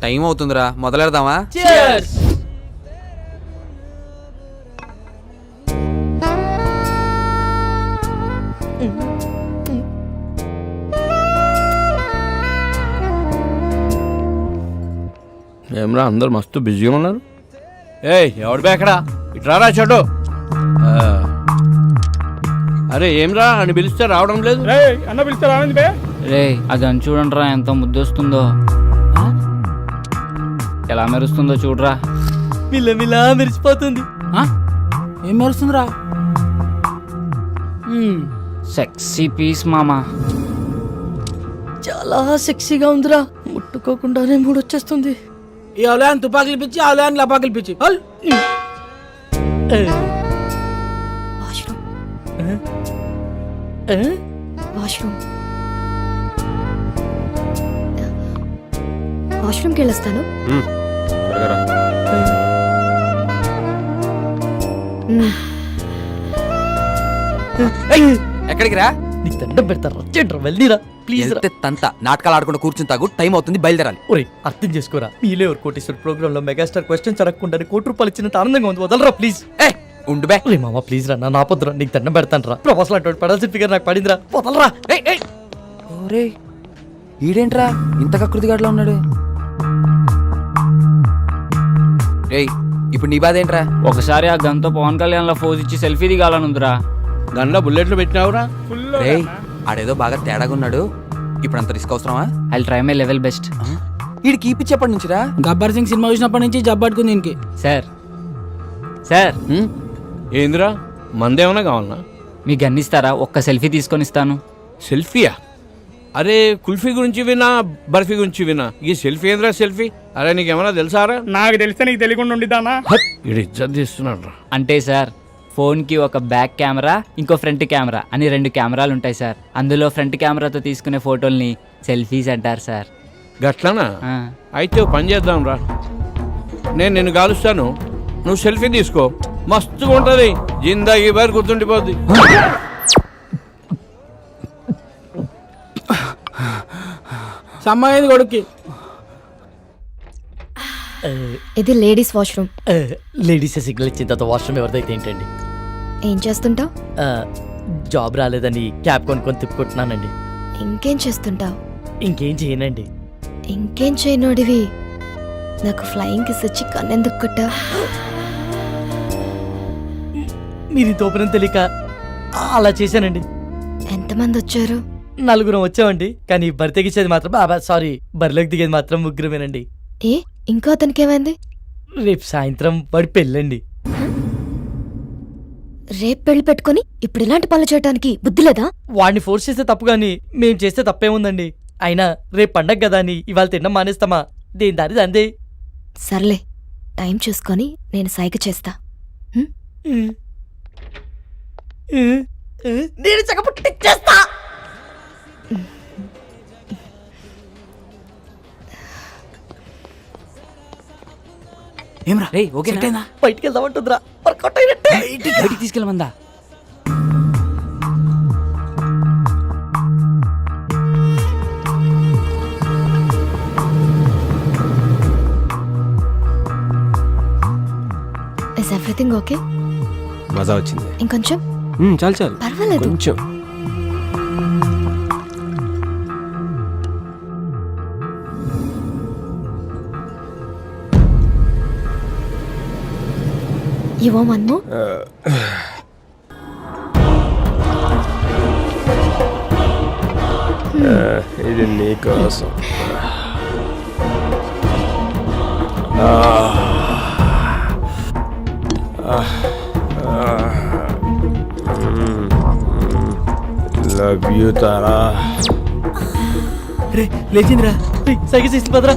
Time అవుతుందిరా, మొదలెడదామా? ఏమరా అందరు మస్తు బిజీగా ఉన్నారు. ఎవడు బేకడా ఇట్రారా చెడు. అరే ఏమ్రా అని పిలిస్తే రావడం లేదు. అన్న పిలిస్తే రావండి బే. రే అది అని చూడండిరా, ఎంత ముద్దొస్తుందో, ఎలా మెరుస్తుందో చూడరా. మిల్లమిలా మెరిసిపోతుంది. ఏం మెరుస్తుందిరా? సెక్సీ పీస్ మామా. చాలా సెక్సీగా ఉందిరా, ముట్టుకోకుండానే మూడొచ్చేస్తుంది. ఈ అవలాన్ తుపాకులు పిచ్చి, అవలాన్ లపాకులు పిచ్చి. వాష్రూమ్కి వెళ్ళొస్తాను. ఎక్కడికి రా? నీకు దండం పెడతారా, వెళ్ళిరా ప్లీజ్. తంత నాటకాలు ఆడకుండా కూర్చుని తాగు, టైం అవుతుంది, బయలుదేరాలి. ఒరే అర్థం చేసుకోరా, మీలే ఒక కోటేశ్వర ప్రోగ్రామ్ లో మెగాస్టార్ క్వశ్చన్స్ అడగకుండా ₹1 ఇచ్చినంత ఆనందంగా ఉంది. వదలరా ప్లీజ్. ఉండు బే. రే మామ ప్లీజ్ రా, నా పొద్దురా, నీకు దండం పెడతాను రా. ప్రొఫెసర్ అటువంటి పడాల్సిన ఫిగర్ నాకు పడిందిరా, వదలరా. ఓరే ఈడేంట్రా ఇంత కకృతిగాడ్లా ఉన్నాడు? ఏయ్ ఇప్పుడు నీ బాధ ఏంట్రా? ఒకసారి ఆ గన్తో పవన్ కళ్యాణ్ లో ఫోజ్ ఇచ్చి సెల్ఫీ దిగాలనుందిరా. గన్లో బుల్లెట్లు పెట్టినావురా? రేయ్ ఆడేదో బాగా తేడాగా ఉన్నాడు, ఇప్పుడు అంత రిస్క్ అవసరమా? I try my level best. వీడికి ఇప్పించేప్పటి నుంచిరా? గబ్బర్ సింగ్ సినిమా చూసినప్పటి నుంచి జబ్బట్టుకుంది దీనికి. సార్ సార్ ఏందిరా మందేమన్నా కావాలన్నా? మీ గన్ ఇస్తారా? ఒక్క సెల్ఫీ తీసుకొని ఇస్తాను. సెల్ఫీయా? అరే కుల్ఫీ గురించి వినా, బర్ఫీ గురించి వినా, ఈ సెల్ఫీ ఏంద్రా సెల్ఫీ? అరే నీకేమన్నా తెలుసారా? నాకు తెలిస్తే నీకు తెలియకుండా ఉండిద్దానా? ఇది ఇజ్జత్ తీస్తున్నాడు రా. అంటే సార్ ఫోన్కి ఒక బ్యాక్ కెమెరా, ఇంకో ఫ్రంట్ కెమెరా అని 2 కెమెరాలు ఉంటాయి సార్. అందులో ఫ్రంట్ కెమెరాతో తీసుకునే ఫోటోల్ని సెల్ఫీస్ అంటారు సార్. గట్లనా? అయితే ఓ పని చేద్దాం రా, నేను నిన్ను కాలుస్తాను, నువ్వు సెల్ఫీ తీసుకో, మస్తుగా ఉంటుంది, జిందాగీ బారి గుర్తుండిపోద్ది. సమ్మాయింది కొడుక్కి. ఇది లేడీస్ వాష్రూమ్. లేడీసే సిగ్నల్ ఇచ్చిన తర్వాత వాష్రూమ్ ఎవరిదైతే ఏంటండి? ఏం చేస్తుంటావు? జాబ్ రాలేదని క్యాబ్ కొనుక్కొని తిప్పుకుంటున్నానండి. ఇంకేం చేస్తుంటావు? ఇంకేం చేయనండి. ఇంకేం చేయనోడివి నాకు ఫ్లయింగ్ కిస్ ఇచ్చి కన్నెందుకు కొట్టా? మీరు తోపనం తెలియక అలా చేశానండి. ఎంతమంది వచ్చారు? 4 వచ్చామండి, కానీ బరి తెగించేది మాత్రం సారీ బరిలోకి దిగేది మాత్రం 3 ఏ ఇంకో అతనికి ఏమైంది? రేపు సాయంత్రం వాడి పెళ్ళండి. రేపు పెళ్లి పెట్టుకుని ఇప్పుడు ఇలాంటి పనులు చేయడానికి బుద్ధి లేదా? వాడిని ఫోర్స్ చేస్తే తప్పు గాని మేం చేస్తే తప్పేముందండి? అయినా రేపు పండగ కదా అని ఇవాళ తినడం మానేస్తామా? దేని దారి దందే. సర్లే టైం చూసుకొని నేను సైగ చేస్తా. నేను చక్కపుట్టిచ్చేస్తా. ఏమ్రా రే ఓకేనా? బయటికి వెళ్దామంటుందిరా, వర్కౌట్ అయినట్టే. బయటికి తీసుకెళ్ళమందా? Is everything okay? మజా వచ్చింది. ఇంకొంచెం? చాలు చాలు, పర్వాలేదు. కొంచెం. You want one more? ఇది నీ కోసం. Love you Tara. రే లేచిందిరా, సైకిల్ చేసి పదరా.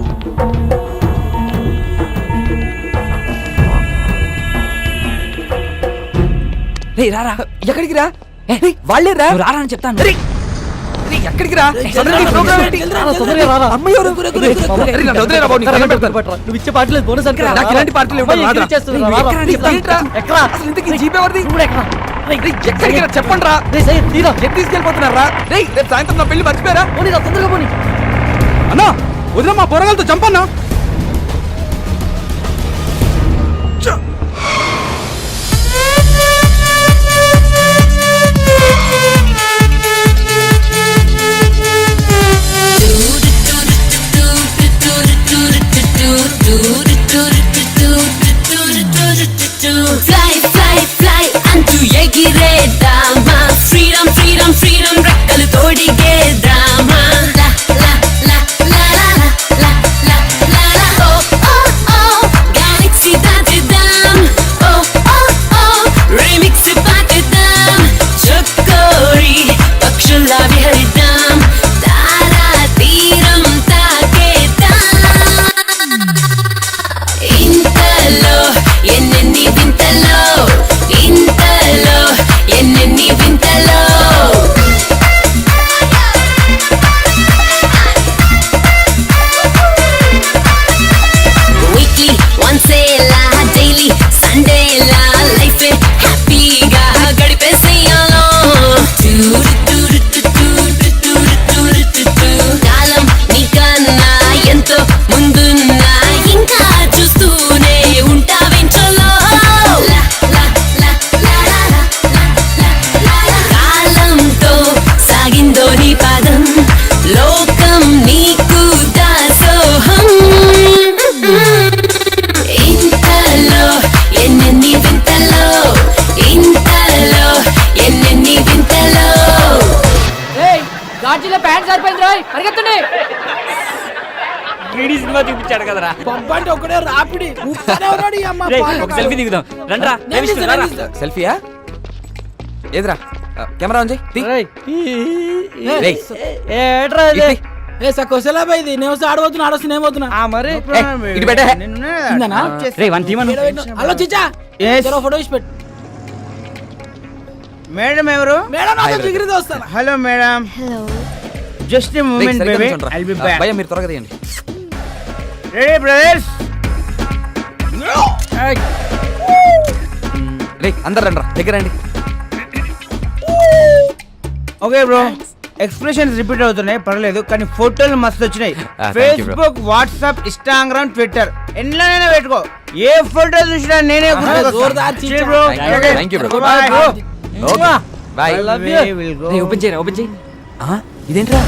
రే రారా. ఎక్కడికి రా? వాళ్ళే రా. రారా అని చెప్తాను. ఎక్కడికి రా? నువ్వు ఇచ్చే పార్టీలో బోనస్ అంటే ఇలాంటి పార్టీలు చెప్పండి రా. తీసుకెళ్ళిపోతున్నారా? రేపు సాయంత్రం నా పెళ్లి మర్చిపోయారా? తొందరగా పోనీ అన్నా వదిన మా పొరగాలతో చంపన్నా. Fly, fly, fly అంటూ ఎగిరేద్దామా, ఫ్రీడమ్ ఫ్రీడమ్ ఫ్రీడమ్ రెక్కలు తోడిగేద్దామా. లా లా లా లా లా లా లా లా. ఓ ఓ ఓ గెలాక్సీ దాటిద్దాం. ఓ ఓ ఓ రీమిక్స్ పాటిద్దాం. చక్కోరి పక్షుల్లా విహరిద్దాం. తారా తీరం తాకేద్దాం. ఇంతలో ఎన్నెన్ని వింతలో, ఇంతలో ఎన్నెన్ని వింతలో. వీక్లీ వన్సేలా, డైలీ సండేలా లైఫ్ హ్యాపీగా గడిపేసేయాలో. కాలం నీకన్నా ఎంతో ముందున్నా ఇంకా చూస్తూనే ఉంటావించలో. కాలంతో సాగిందో నీ పాదం, లోకం నీకు దాసోహం. ఇంతలో ఎన్నెన్ని వింతలో, ఇంతలో ఎన్నెన్ని వింతలో. గాజులో ప్యాంట్ సరిపోయింది రోయ్, పరిగెత్తండి. గీడి సినిమా చూపించాడు కదరా. పంప అంటే ఒకడే రాపిడి ఊపుతానే ఉన్నాడు ఈ అమ్మ రేయ్, పాలు ఒక సెల్ఫీ దిగుదాం రండ్రా. నేను తీస్తా, నేను తీస్తా. సెల్ఫీయా? ఏదిరా కెమెరా ఆన్ చేయి. తీ. రేయ్. ఏట్రా ఇది? ఇటు. ఏ సకోసలా ఇది నేను వస్తే ఆడబోతున్నా ఆడొస్తే నేను పోతున్నా మరి ఏయ్, ఇటు పెట్టే. ఇందనా? రేయ్ వన్ తీమను. హలో చిచ్చా జరా ఫోటో ఇచ్చి పెట్టు. మేడం ఎవరు? మేడం నాతో జిగిరితో వస్తాను. Hello madam, hello just a రేయ్, మూమెంట్ సరిగ్గా బేబీ, నిల్చోండ్రా. I'll be back. భయ్యా మీరు త్వరగా తీయండి. Ready brothers? రే అందరు రండి దగ్గర రండి. ఓకే బ్రో, ఎక్స్ప్రెషన్స్ రిపీట్ అవుతున్నాయి పర్లేదు, కానీ ఫోటోలు మస్తు వచ్చినాయి. thank you, bro. Facebook, WhatsApp, Instagram, Twitter ఎన్నైనా పెట్టుకో, ఏ ఫోటో చూసినా నేనే జోర్దార్ చిచ్చా. Thank you, bro. Okay bye. రేయ్ ఓపెన్ చేయరా, ఓపెన్ చేయి. ఇదేంట్రా?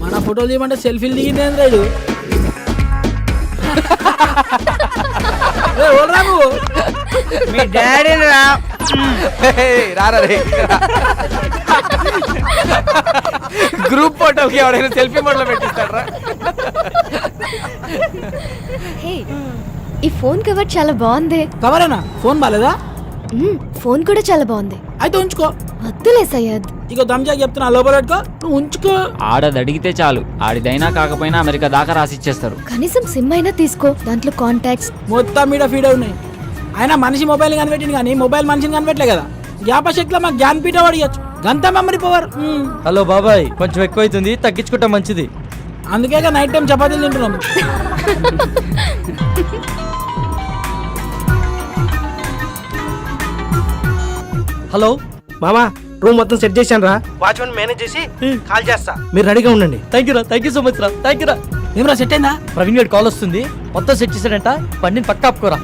మన ఫోటోలు తీయమంటే సెల్ఫీలు దిగింది రైడు. రాము మీ డాడీ రా. రారా రే. గ్రూప్ ఫోటోకి ఎవరైనా సెల్ఫీ మోడ్లో పెట్టిస్తారా? హే ఈ ఫోన్ కవర్ చాలా బాగుంది. కవరేనా? ఫోన్ బాలేదా? ఫోన్ కూడా చాలా బాగుంది. అయితే ఉంచుకో. వద్దులే సయ్యద్. ఇక దమ్జాకి చెప్తున్నా లోపల పెట్టుకో, నువ్వు ఉంచుకో. ఆడది అడిగితే చాలు, ఆడిదైనా కాకపోయినా అమెరికా దాకా రాసిచ్చేస్తారు. కనీసం సిమ్ అయినా తీసుకో, దాంట్లో కాంటాక్ట్స్. మొత్తం మీద ఫీడ్ ఉన్నాయి. అయినా మనిషి మొబైల్ కనిపెట్టింది కానీ మొబైల్ మనిషిని కనిపెట్టలే కదా. జ్ఞాపశక్తిలో మాకు జ్ఞానపీఠ పడియచ్చు, గంత మెమరీ పవర్. హలో బాబాయ్, కొంచెం ఎక్కువైతుంది, తగ్గించుకుంటే మంచిది. అందుకే నైట్ టైం చపాతీలు తింటున్నాము. హలో మామా రూమ్ మొత్తం సెట్ చేశాను రా. వాచ్మెన్ మేనేజ్ చేసి కాల్ చేస్తా, మీరు రెడీగా ఉండండి. థ్యాంక్ యూ రా, థ్యాంక్ యూ సో మచ్ రా, థ్యాంక్ యూ రా. ఏమరా సెట్ అయిందా? ప్రవీణ్ గారి కాల్ వస్తుంది, మొత్తం సెట్ చేశాడంట, బండిని పక్క ఆపుకోరా.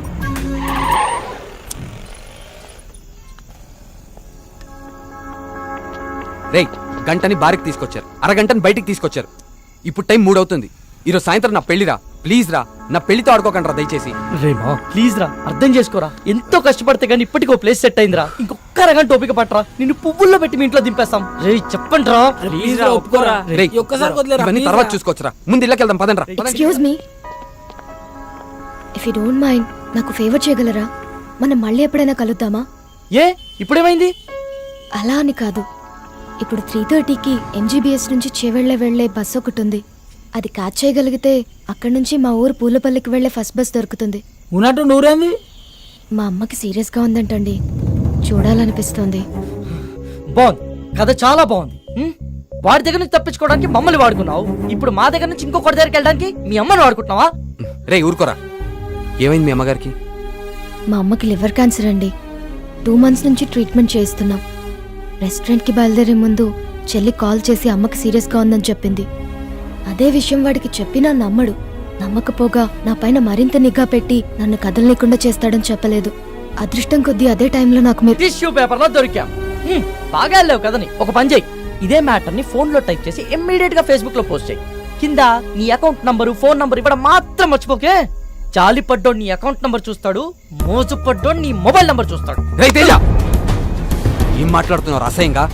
రేయ్ గంటని బారికి తీసుకొచ్చారు, అరగంటని బయటికి తీసుకొచ్చారు. ఇప్పుడు టైం 3 అవుతుంది. ఈరోజు సాయంత్రం నా పెళ్లిరా, ప్లీజ్ రా, నా పెళ్లితో ఆడుకోకండి రా దయచేసి. రేమా ప్లీజ్ రా, అర్థం చేసుకోరా. ఎంతో కష్టపడితే కానీ ఇప్పటికో ప్లేస్ సెట్ అయిందిరా. ఇంకొక అరగంట ఓపిక పట్టరా, నిన్ను పువ్వుల్లో పెట్టి మీ ఇంట్లో దింపేస్తాం. రే చెప్పండి రా. ప్లీజ్ రా, ఒప్పుకోరా. రేయ్ ఈ ఒక్కసారి వదిలేరా, ఇవన్నీ please తర్వాత రా. చూసుకోవచ్చురా, ముందు ఇళ్ళకి వెళ్దాం పదండి రా. Excuse me, if you don't mind నాకు ఫేవర్ చేయగలరా? మనం మళ్ళీ ఎప్పుడైనా కలుద్దామా? ఏ ఇప్పుడేమైంది? అలా అని కాదు, ఇప్పుడు 3:30కి MGBS నుంచి చేవెళ్ళే వెళ్లే బస్ ఒకటి ఉంది. అది క్యాచ్ చేయగలిగితే అక్కడి నుంచి మా ఊరు పూలపల్లికి వెళ్లే ఫస్ట్ బస్ దొరుకుతుంది. ఉన్నట్టు నూరేంది? మా అమ్మకి సీరియస్గా ఉందంటండి, చూడాలనిపిస్తోంది. బాగుంది, కథ చాలా బాగుంది. వాడి దగ్గర నుంచి తప్పించుకోవడానికి మమ్మల్ని వాడుకున్నావు, ఇప్పుడు మా దగ్గర నుంచి ఇంకొకటి దగ్గరికి వెళ్ళడానికి మీ అమ్మని వాడుకుంటున్నావా? రేయ్ ఊరుకోరా, ఏమైంది మీ అమ్మగారికి? మా అమ్మకి లివర్ క్యాన్సర్ అండి. 2 months నుంచి ట్రీట్మెంట్ చేయిస్తున్నాం. రెస్టారెంట్కి బయలుదేరే ముందు చెల్లి కాల్ చేసి అమ్మకి సీరియస్గా ఉందని చెప్పింది. అదే విషయం వాడికి చెప్పినా నమ్మడు. నమ్మకపోగా నా పైన మరింత నిఘా పెట్టి నన్ను కదలలేకుండా చేస్తాడని చెప్పలేదు. అదృష్టం కొద్దీ అదే టైంలో నాకు మీరు టిష్యూ పేపర్ లో దొరికాం. బాగా వెళ్ళావు కదని ఒక పని చేయి. ఇదే మ్యాటర్ ని ఫోన్ లో టైప్ చేసి ఇమ్మీడియట్ గా ఫేస్బుక్ లో పోస్ట్ చేయి. కింద నీ అకౌంట్ నంబరు ఫోన్ నంబర్ ఇవ్వడం మాత్రం మర్చిపోకే. జాలి పడ్డోడు నీ అకౌంట్ నంబర్ చూస్తాడు, మోజు పడ్డోడు నీ మొబైల్ నంబర్ చూస్తాడు. రేయ్ తేజ, ఏం మాట్లాడుతున్నావు అసహ్యంగా?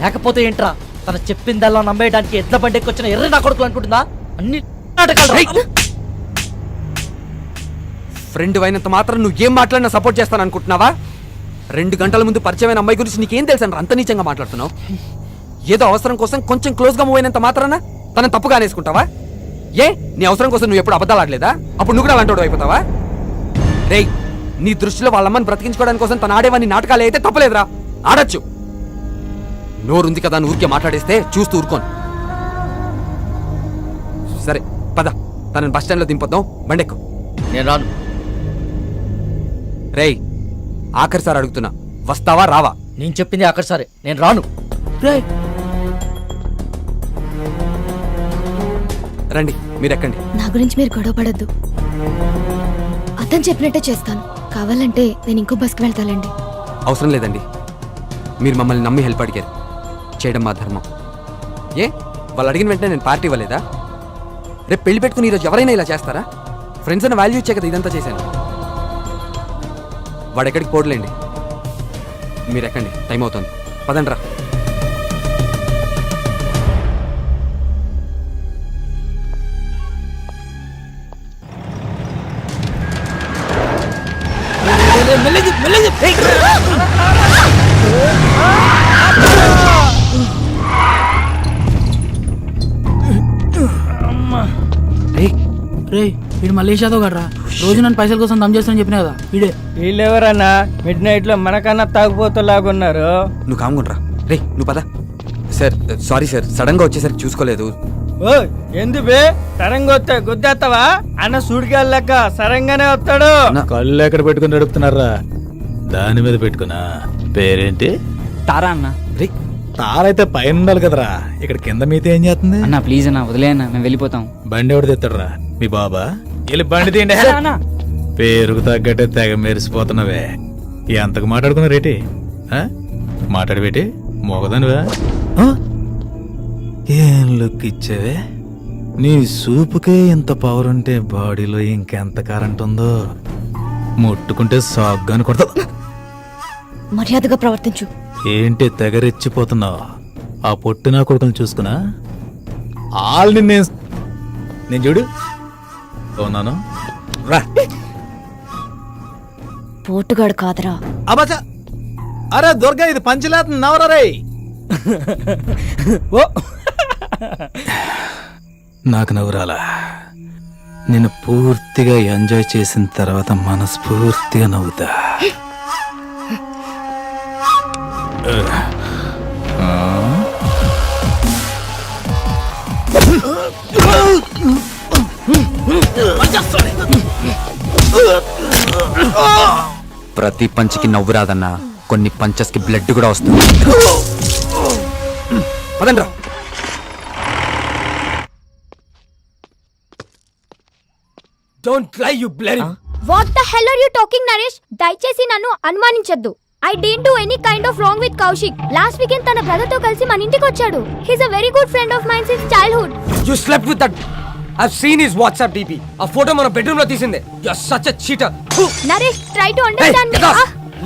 లేకపోతే ఏంట్రా, తన చెప్పిందల్లా నమ్మేయడానికి ఎడ్ల బండికి వచ్చిన ఎర్ర నా కొడుకులు అనుకుంటుందా? అన్ని నాటకాలు రా. ఫ్రెండ్ అయినంత మాత్రం నువ్వు ఏం మాట్లాడినా సపోర్ట్ చేస్తాను అనుకుంటున్నావా? 2 గంటల ముందు పరిచయమైన అమ్మాయి గురించి నీకేం తెలుసని అంత నీచంగా మాట్లాడుతున్నావు? ఏదో అవసరం కోసం కొంచెం క్లోజ్ గా మూవ్ అయినంత మాత్రాన తనని తప్పుగా అనేసుకుంటావా? ఏ నీ అవసరం కోసం నువ్వు ఎప్పుడు అబద్ధాలు ఆడలేదా? అప్పుడు నువ్వు కూడా అలాంటి అయిపోతావా? రేయ్, నీ దృష్టిలో వాళ్ళమ్మని బ్రతికించుకోవడానికి కోసం తను ఆడేవన్నీ నాటకాలు అయితే తప్పలేదురా, ఆడొచ్చు. నోరుంది కదా అని ఊరికే మాట్లాడేస్తే చూస్తూ ఊరుకోను. సరే పద, తనని బస్ స్టాండ్ లో దింపొద్దాం, బండెక్కు. నేను రాను. రేయ్, ఆఖరిసారి అడుగుతున్నా, వస్తావా రావా? నేను చెప్పింది అక్కడ సరే, నేను రాను. రేయ్, రండి మీరు ఎక్కండి. నా గురించి మీరు గొడవ పడద్దు. అతను చెప్పినట్టే చేస్తాను. కావాలంటే నేను ఇంకో బస్కి వెళ్తానండి. అవసరం లేదండి, మీరు మమ్మల్ని నమ్మి హెల్ప్ అడిగారు, చేయడం మా ధర్మం. ఏ వాళ్ళు అడిగిన వెంటనే నేను పార్టీ ఇవ్వలేదా? రేపు పెళ్లి పెట్టుకుని ఈరోజు ఎవరైనా ఇలా చేస్తారా? ఫ్రెండ్స్ అన్న వాల్యూ ఇచ్చే కదా ఇదంతా చేశాను. వాడు ఎక్కడికి పోడలేండి, మీరు ఎక్కండి, టైం అవుతుంది, పదండి రా. మెల్లగి మెల్లగి. రేయ్, వీడు మలేషియాతో కదరా, రోజు నన్ను పైసల కోసం దమ్ చేస్తానని చెప్పినా కదా వీడే. వీళ్ళెవరన్నా మిడ్ నైట్ లో మనకన్నా తాగుపోతలాగున్నారు. నువ్వు కాముకుంట్రా. రే నువ్వు పద. సార్ సారీ సార్, సడన్ గా వచ్చేసరికి చూసుకోలేదు. ఓ ఎందు బే సరంగా వస్తే గుద్దేస్తావా? అన్న సూడికెళ్ళక సరంగానే వస్తాడు. కళ్ళు ఎక్కడ పెట్టుకుని నడుపుతున్నారా? దాని మీద పెట్టుకున్నా. పేరేంటి? తారా అన్న. రే తారైతే పైన ఉండాలి కదరా, ఇక్కడ కింద మీతో ఏం చేస్తుంది? అన్న ప్లీజ్ అన్న, వదిలే అన్న, మేము వెళ్ళిపోతాం. బండి ఎవడు తెస్తాడురా? మీ బాబా? వెళ్ళి బండి తీయండి. పేరుకు తగ్గట్టే తెగ మెరిసిపోతున్నావే. ఎంతకు మాట్లాడుకున్నారేటి? మాట్లాడబెట్టి మోగదానివా? ఏం లుక్ ఇచ్చావే? నీ సూపుకే ఇంత పవర్ ఉంటే బాడీలో ఇంకెంత కరెంట్ ఉందో. ముట్టుకుంటే సాగ్గాని కొడతా. మర్యాదగా ప్రవర్తించు. ఏంటి తెగరెచ్చిపోతున్నావు? ఆ పొట్టినా కొడుకుని చూసుకున్నా ఆల్ని నేను చూడు ఉన్నాను రా. పోటుగాడు కాదరా. అబ్బా, అరే దుర్గా, ఇది పంచలేత నవరా రే. ఓ నాకు నవ్వురాలా? నేను పూర్తిగా ఎంజాయ్ చేసిన తర్వాత మనస్ఫూర్తిగా నవ్వుతా. ప్రతి పంచికి నవ్వు రాదన్నా, కొన్ని పంచెస్ కి బ్లడ్ కూడా వస్తుంది. పదండ్రా. Don't lie you bloody. What the hell are you talking Naresh? దయచేసి నన్ను అనుమానించొద్దు. I didn't do any kind of wrong with Kaushik. Last weekend తన బ్రదర్ తో కలిసి మన ఇంటికి వచ్చాడు. He's a very good friend of mine since childhood. You slept with that. I've seen his WhatsApp DP. ఆ ఫోటో మన bedroom లో తీసిందే. You are such a cheater. Naresh, try to understand me.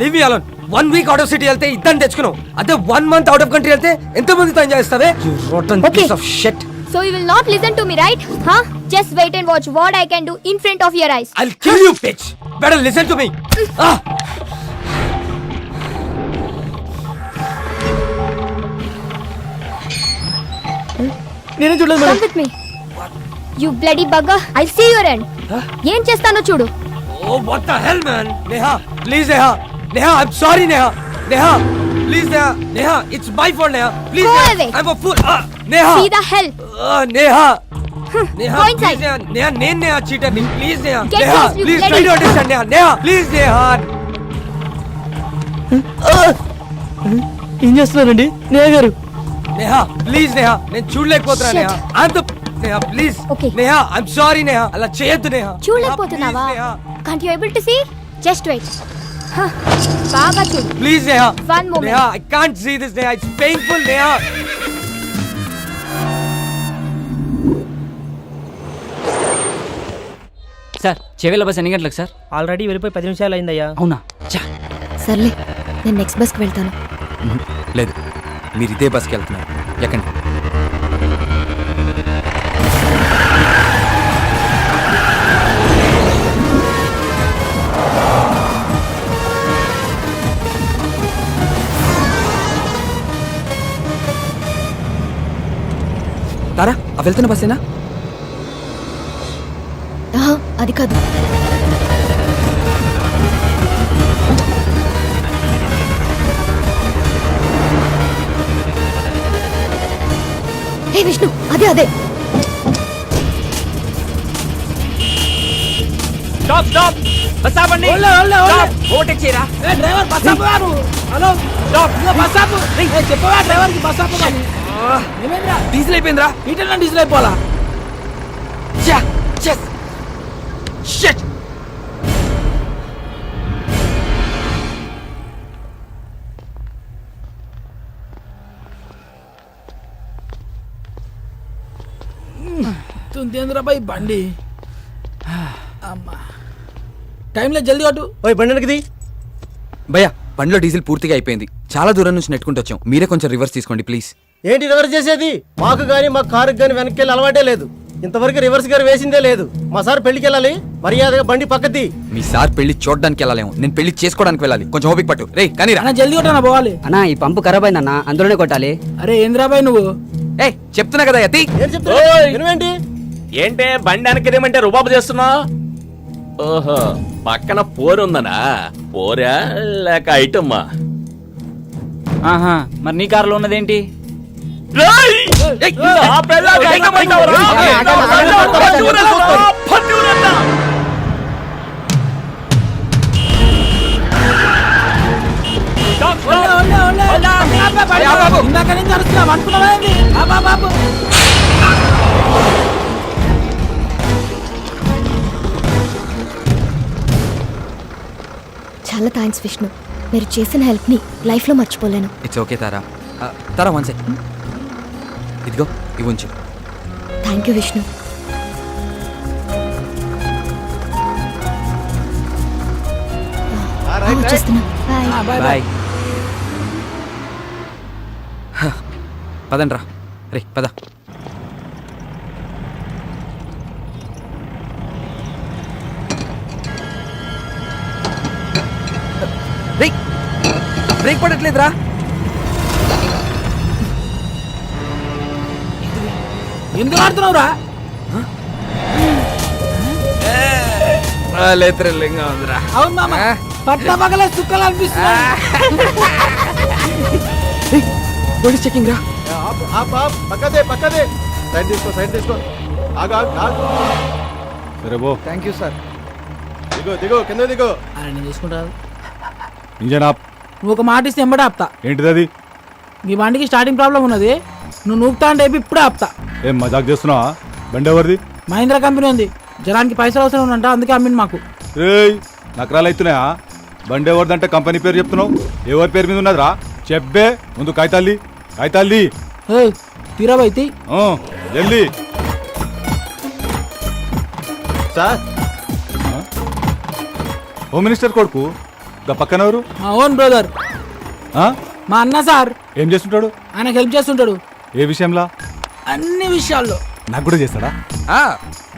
Leave me alone. 1 week out of city వెళ్తే ఇద్దరిని తెచ్చుకున్నావు. అదే 1 month out of country వెళ్తే ఎంత మందితో ఎంజాయ్ చేస్తావే? You rotten piece of shit. So you will not listen to me, right? Huh? Just wait and watch what I can do in front of your eyes. I'll kill you, bitch. Better listen to me. నేనే చూడలేదు Come with me. You bloody bugger. I'll see your end. ఏం చేస్తానో చూడు. Oh, what the hell, man? Neha, please, Neha. Neha, I'm sorry, Neha. Neha, please, Neha. Neha, it's my fault, Neha. Please, Go Neha. away. I'm a fool. Neha. See the hell. Neha. Neha, Go please, inside. Neha. Neha, Neha, cheater. Please, Neha. Get Neha, lost, you please try bloody- to understand, Neha. Neha, please, Neha. ఏం చేస్తున్నారండి నేహ గారు? Neha, please, Neha. నేను చూడలేకపోతున్నా, Shit. Neha. I'm the Neha please Okay. Neha I'm sorry Neha అలా చేయొద్దు నేహా చూడలేకపోతున్నావా can't you able to see just wait బాగా చూడు please Neha One moment. Neha I can't see this Neha it's painful Neha sir Chevella bus ఎన్ని గంటలకు సార్? ఆల్రెడీ వెళ్ళిపోయి 10 నిమిషాలు అయిందయ్యా. అవునా చా. సర్లే నేను నెక్స్ట్ బస్కి వెళ్తాను. లేదు మీరు ఇదే బస్కి వెళ్తున్నారు ఎక్కండి. తారా ఆ వెళ్తున్న బస్సేనా? ఆహా, అది కాదు. హే విష్ణు, అదే అదే. స్టాప్ స్టాప్ బస్ ఆపండి. ఓవర్టేక్ చేయరా. డ్రైవర్ బస్ ఆపు. హలో బస్ ఆపు. చెప్పవా డ్రైవర్ కి బస్ ఆపు కానీ. ఏమైందిరా? డీజిల్ అయిపోయిందిరా. ఈటన్నా డీజిల్ అయిపోవాలా? Shit! తుంతేంద్రా బాయ్ బండి. అమ్మా టైంలో జల్దీ కొట్టు. ఓయ్ బండి వెనక్కి తీ. భయ్యా బండిలో డీజిల్ పూర్తిగా అయిపోయింది. చాలా దూరం నుంచి నెట్టుకుంటూ వచ్చాం. మీరే కొంచెం రివర్స్ తీసుకోండి ప్లీజ్. ఏంటి రివర్స్ చేసేది? మాకు గానీ మా కారుకి గానీ వెనక్కి వెళ్ళి అలవాటే లేదు. ఇంతవరకు రివర్స్ గారు వేసిందే లేదు. మా సార్ పెళ్లికి వెళ్ళాలి, మర్యాదగా బండి పక్కది. మీ సార్ పెళ్లి చూడడానికి వెళ్ళాలేమో, నేను పెళ్లి చేసుకోవడానికి వెళ్ళాలి. కొంచెం ఓపిక పట్టు. రే కానీ అన్న జల్దీ కొట్టనా పోవాలి. అన్నా ఈ పంపు ఖరాబ్ అయిందన్నా, అందులోనే కొట్టాలి. అరే ఏంద్రా బాయ్ నువ్వు? ఏ చెప్తున్నా కదా యతి. ఏం చెప్తా వినవేంటి? ఏంటే బండి వెనకదేమంటే రుబాబు చేస్తున్నావు? ఓహో పక్కన పోరుందనా? పోరా లేక ఐటమ్మా? ఆహా, మరి నీ కారులో ఉన్నదేంటి? ఇందాక నుంచి అరుస్తున్నావు అనుకున్నావా ఏంది? బాబు చాలా థ్యాంక్స్ విష్ణు. మీరు చేసిన హెల్ప్ని లైఫ్లో మర్చిపోలేను. It's okay Tara. Tara one second. ఇదిగో ఇవి ఉంచు. Thank you Vishnu. వచ్చేస్తున్నా. బాయ్. బాయ్. పదండ్రా. రే పద. రే బ్రేక్ పడట్లేదురా. ఎందుకు ఆడుతున్నావురా? థ్రిల్లింగ్గా ఉందిరా. అవును మామ, పట్ల పగలే సుక్కలు అనిపిస్తున్నా. పోలీస్ చెకింగ్ రా. పక్కదే పక్కదే. సైడ్ తీసుకో, సైడ్ తీసుకో. ఆగు ఆగు ఆగు. సరే బో. Thank you sir. దిగో దిగో, కింద దిగో. అరే నేను చూసుకుంటాను. Engine off. నువ్వు ఒక మాట ఇస్తే ఎంబడే ఆపుతా. ఏంటిది అది? మీ బండికి స్టార్టింగ్ ప్రాబ్లం ఉన్నది. నువ్వు నూపుతా అంటే ఇప్పుడే ఆపుతా. ఏం మజాక్ చేస్తున్నావా? బండి ఎవరిది? మహీంద్రా కంపెనీ ఉంది. జనానికి పైసలు అవసరం ఉందంట, అందుకే అమ్మింది మాకు. రేయ్ నకరాలు అవుతున్నాయా? బండి ఎవరిదంటే కంపెనీ పేరు చెప్తున్నావు. ఎవరి పేరు మీద ఉన్నదిరా? చెప్పే ముందు కాగితాల్ది. కాగితాల్ది తీరాబైతి జల్దీ. సార్ హోమ్ మినిస్టర్ కొడుకు గా పక్కన ఎవరు? మా ఓన్ బ్రదర్, ఆ? మా అన్న సార్. ఏం చేస్తుంటాడు? ఆయనకు హెల్ప్ చేస్తుంటాడు ఏ విషయంలో? అన్ని విషయాల్లో. నాకు కూడా చేస్తాడా?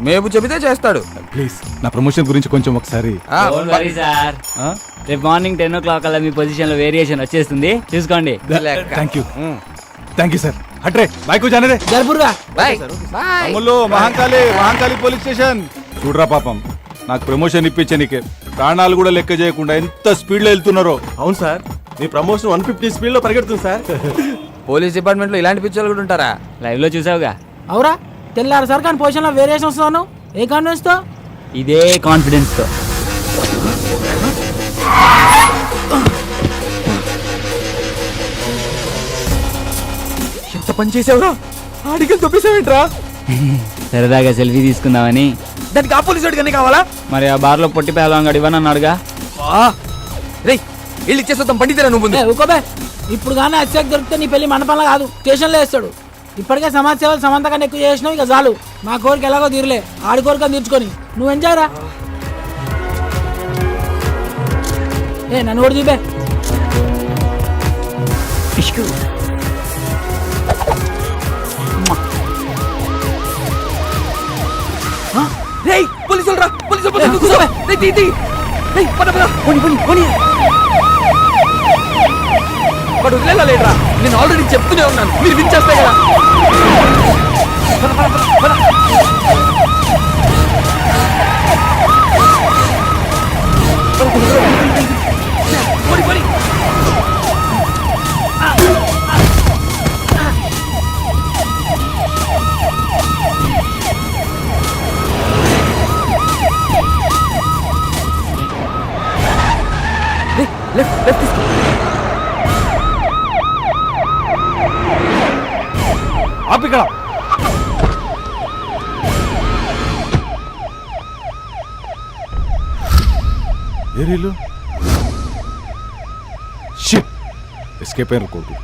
మేము చెబితే చేస్తాడు. ప్లీజ్ నా ప్రమోషన్ గురించి కొంచెం ఒకసారి. Don't worry, sir. ఆ? రేపు మార్నింగ్ 10 o'clock అలా మీ పొజిషన్ లో వేరియేషన్ వచ్చేస్తుంది, చూసుకోండి. Thank you sir. హట్రే బైక్ జానే రే. జరుపురుగా. బాయ్. అమ్ముల్లో మహాంకాళి పోలీస్ స్టేషన్. చూడరా పాపం, నాకు ప్రమోషన్ ఇప్పించే నీకే ప్రాణాలు కూడా లెక్క చేయకుండా ఎంత స్పీడ్ లో వెళ్తున్నారో. అవును సార్, మీ ప్రమోషన్ 150 స్పీడ్ లో పరిగెడుతుంది సార్. పోలీస్ డిపార్ట్మెంట్ లో ఇలాంటి పిక్చర్లు కూడా ఉంటారా? లైవ్ లో చూసావుగా. అవురా తెల్లారు సార్, కానీ పొజిషన్ లో వేరియేషన్ వస్తున్నాను. ఏ కాన్ఫిడెన్స్ తో? ఇదే కాన్ఫిడెన్స్ తో. ఎంత పని చేసావురా? ఆడికి తొప్పేసావేంట్రా? సరదాగా సెల్ఫీ తీసుకుందామని. దానికి ఆ పోలీసు కానీ కావాలా? మరి ఆ బార్లో పొట్టి పేదవాడు ఇవ్వనని అడుగా. రేయ్ వెళ్ళి ఇచ్చేస్తాం పండితేరా నువ్వు ముందు. ఊకోబే, ఇప్పుడు కానీ అత్యాక్ దొరికితే నీ పెళ్లి మండపంలో కాదు స్టేషన్లో వేస్తాడు. ఇప్పటికే సమాజ సేవలు సమంత కన్నా ఎక్కువ చేసినావు, ఇక చాలు. మా కోరిక ఎలాగో తీరలే, ఆడి కోరిక తీర్చుకొని నువ్వు ఎంజాయ్ రా. నన్ను కూడా చూపే. రేయ్ పోలీసులు రా, పోలీసులు కూర్చోబే. రేయ్ తీ తీ. రేయ్ పద పద. వాడు వదిలేలేట్రా, నేను ఆల్రెడీ చెప్తూనే ఉన్నాను, మీరు వినిచేస్తే కదా. లెఫ్ట్ లెఫ్ట్ తీసుకో. ఆపిక్కడ. ఏరీలు షిట్ ఎస్కేప్ అయ్యారు కోర్టు.